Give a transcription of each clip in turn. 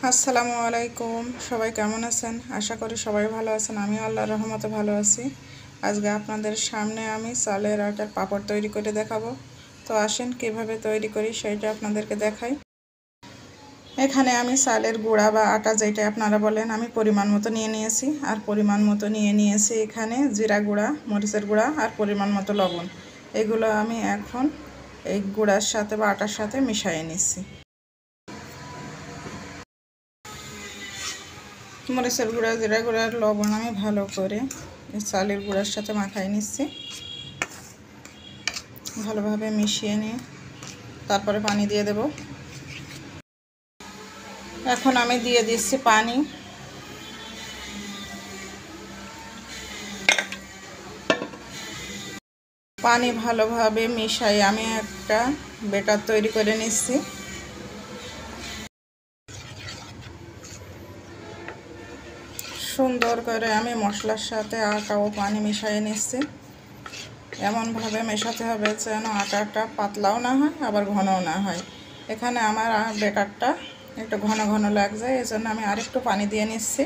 আসসালামু আলাইকুম। সবাই কেমন আছেন? আশা করি সবাই ভালো আছেন। আমি আল্লাহর রহমতে ভালো আছি। আজকে আপনাদের সামনে আমি চালের আটার পাপড় তৈরি করে দেখাবো। তো আসেন কিভাবে তৈরি করি সেটা আপনাদেরকে দেখাই। এখানে আমি চালের গুঁড়া বা আটা যেটা আপনারা বলেন আমি পরিমাণ মতো নিয়ে নিয়েছি। আর পরিমাণ মতো নিয়ে নিয়েছি এখানে জিরা গুঁড়া, মরিচের গুঁড়া আর পরিমাণ মতো লবণ। এগুলো আমি এখন এই গুঁড়ার সাথে বা আটার সাথে মিশিয়ে নিচ্ছি। মরিচের গুঁড়া, জিরা গুঁড়া আর লবণ আমি ভালো করে চালের গুঁড়ার সাথে মাখাই নিচ্ছি। ভালোভাবে মিশিয়ে নিয়ে তারপরে পানি দিয়ে দেব। এখন আমি দিয়ে দিচ্ছি পানি। পানি ভালোভাবে মিশাই আমি একটা ব্যাটার তৈরি করে নিচ্ছি। সুন্দর করে আমি মশলার সাথে আটা ও পানি মিশিয়ে নিচ্ছি। এমনভাবে মেশাতে হবে যেন আটাটা পাতলাও না হয় আবার ঘনও না হয়। এখানে আমার ব্যাটারটা একটু ঘন ঘন লাগছে, এই জন্য আমি আরেকটু পানি দিয়ে নিচ্ছি।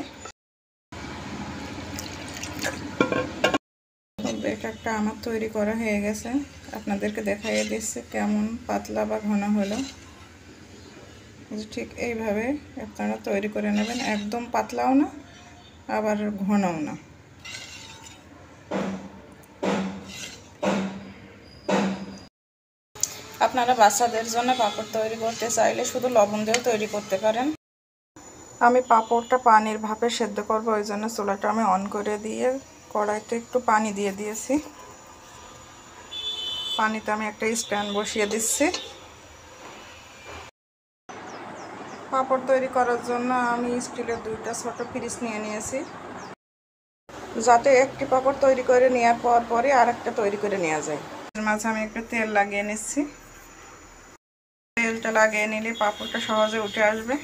ব্যাটারটা আমার তৈরি করা হয়ে গেছে, আপনাদেরকে দেখাইয়ে দিচ্ছি কেমন পাতলা বা ঘন হলো। ঠিক এইভাবে আপনারা তৈরি করে নেবেন, একদম পাতলাও না আবার ঘনও না। আপনারা বাচ্চাদের জন্য পাঁপড় তৈরি করতে চাইলে শুধু লবণ দিয়েও তৈরি করতে পারেন। আমি পাঁপড়টা পানির ভাপে সেদ্ধ করব, ওই জন্য চুলাটা আমি অন করে দিয়ে কড়াইতে একটু পানি দিয়ে দিয়েছি। পানিতে আমি একটা স্ট্যান্ড বসিয়ে দিচ্ছি। পাঁপড় তৈরি করার জন্য আমি স্টিলের দুইটা ছোট পিস নিয়ে নিয়েছি, যাতে একটি পাঁপড় তৈরি করে নেওয়ার পরে আর একটা তৈরি করে নেওয়া যায়। এর মাঝে আমি একটু তেল লাগিয়ে নিচ্ছি। তেলটা লাগিয়ে নিলে পাঁপড়টা সহজে উঠে আসবে।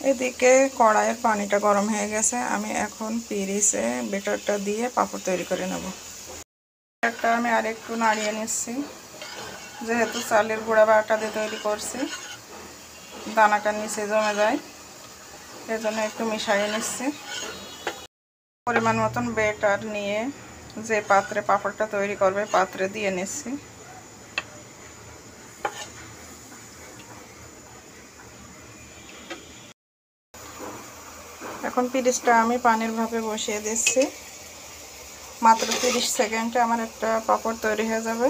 এদিকে কড়াইয়ের পানিটা গরম হয়ে গেছে, আমি এখন পিরিসে বেটারটা দিয়ে পাঁপড় তৈরি করে নেব। বেটারটা আমি আরেকটু নাড়িয়ে নিচ্ছি, যেহেতু চালের গুঁড়া বা আটা দিয়ে তৈরি করছি দানাটা নিচে জমে যায়, এজন্য একটু মিশিয়ে নিচ্ছি। পরিমাণ মতন বেটার নিয়ে যে পাত্রে পাঁপড়টা তৈরি করবে পাত্রে দিয়ে নিচ্ছি। এখন পিরিসটা আমি পানির ভাপে বসিয়ে দিচ্ছি। মাত্র 30 সেকেন্ডে আমার একটা পাঁপড় তৈরি হয়ে যাবে।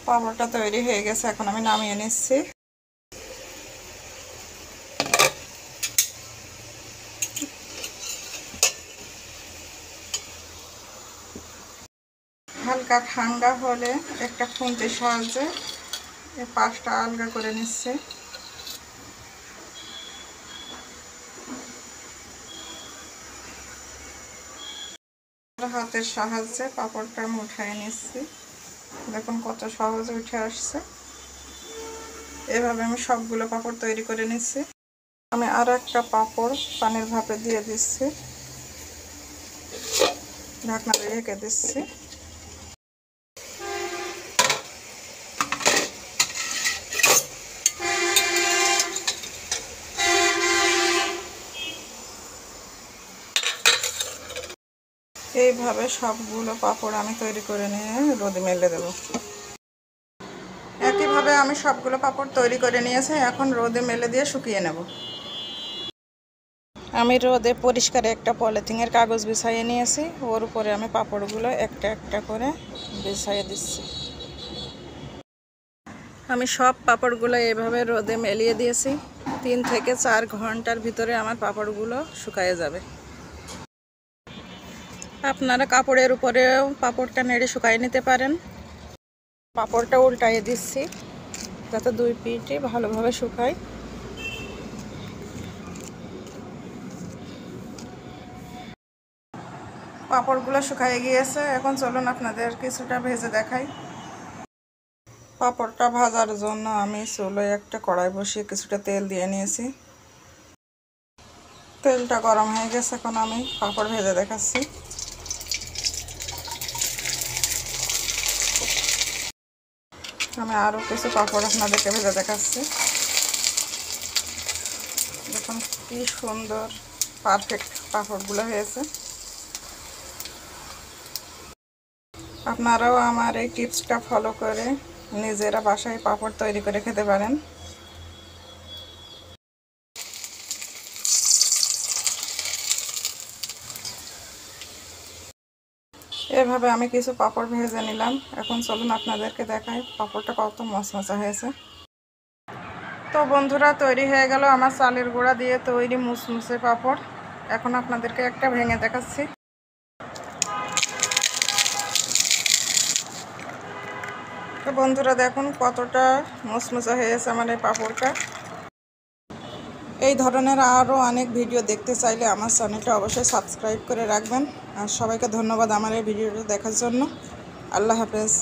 পাঁপড়টা তৈরি হয়ে গেছে, এখন আমি নামিয়ে নিচ্ছি। হালকা ঠান্ডা হলে একটা খুন্তির সাহায্যে এই পাশটা আলগা করে নিচ্ছে। হাতের সাহায্যে পাঁপড়টা আমি উঠিয়ে নিচ্ছি। দেখুন কত সহজে উঠে আসছে। এভাবে আমি সবগুলো পাঁপড় তৈরি করে নিচ্ছি। আমি আর একটা পাঁপড় পানির ভাপে দিয়ে দিচ্ছি, ঢাকনা দিয়ে ঢেকে দিচ্ছি। এইভাবে সবগুলো পাঁপড় আমি তৈরি করে নিয়ে রোদে মেলে দেব। একইভাবে আমি সবগুলো পাঁপড় তৈরি করে নিয়েছি, এখন রোদে মেলে দিয়ে শুকিয়ে নেব। আমি রোদে পরিষ্কার একটা পলিথিনের কাগজ বিছাইয়ে নিয়েছি, ওর উপরে আমি পাঁপড়গুলো একটা একটা করে বিছাইয়ে দিচ্ছি। আমি সব পাঁপড়গুলো এভাবে রোদে মেলিয়ে দিয়েছি। 3 থেকে 4 ঘন্টার ভিতরে আমার পাঁপড়গুলো শুকিয়ে যাবে। আপনারা কাপড়ের উপরেও পাঁপড়টা নেড়ে শুকাই নিতে পারেন। পাঁপড়টা উল্টাইয়ে দিচ্ছি যাতে দুই পিঠই ভালোভাবে শুকায়। পাঁপড়গুলো শুকিয়ে গিয়েছে, এখন চলুন আপনাদের কিছুটা ভেজে দেখাই। পাঁপড়টা ভাজার জন্য আমি চুলোয় একটা কড়াই বসিয়ে কিছুটা তেল দিয়ে নিয়েছি। তেলটা গরম হয়ে গেছে, এখন আমি পাঁপড় ভেজে দেখাচ্ছি। আমি আরও কিছু পাঁপড় আপনাদেরকে ভেজে দেখাচ্ছি। দেখুন কি সুন্দর পারফেক্ট পাঁপড়গুলো হয়েছে। আপনারাও আমার এই টিপসটা ফলো করে নিজেরা বাসায় পাঁপড় তৈরি করে খেতে পারেন। এভাবে আমি কিছু পাঁপড় ভেজে নিলাম। এখন চলুন আপনাদেরকে দেখাই পাঁপড়টা কত মচমচা হয়েছে। তো বন্ধুরা, তৈরি হয়ে গেল আমার চালের গুঁড়া দিয়ে তৈরি মুসমুসে পাঁপড়। এখন আপনাদেরকে একটা ভেঙে দেখাচ্ছি। তো বন্ধুরা দেখুন কতটা মুসমুসে হয়েছে আমার এই পাঁপড়টা। এই ধরনের আরও অনেক ভিডিও দেখতে চাইলে আমার চ্যানেলটা অবশ্যই সাবস্ক্রাইব করে রাখবেন। আর সবাইকে ধন্যবাদ আমার এই ভিডিওটা দেখার জন্য। আল্লাহ হাফেজ।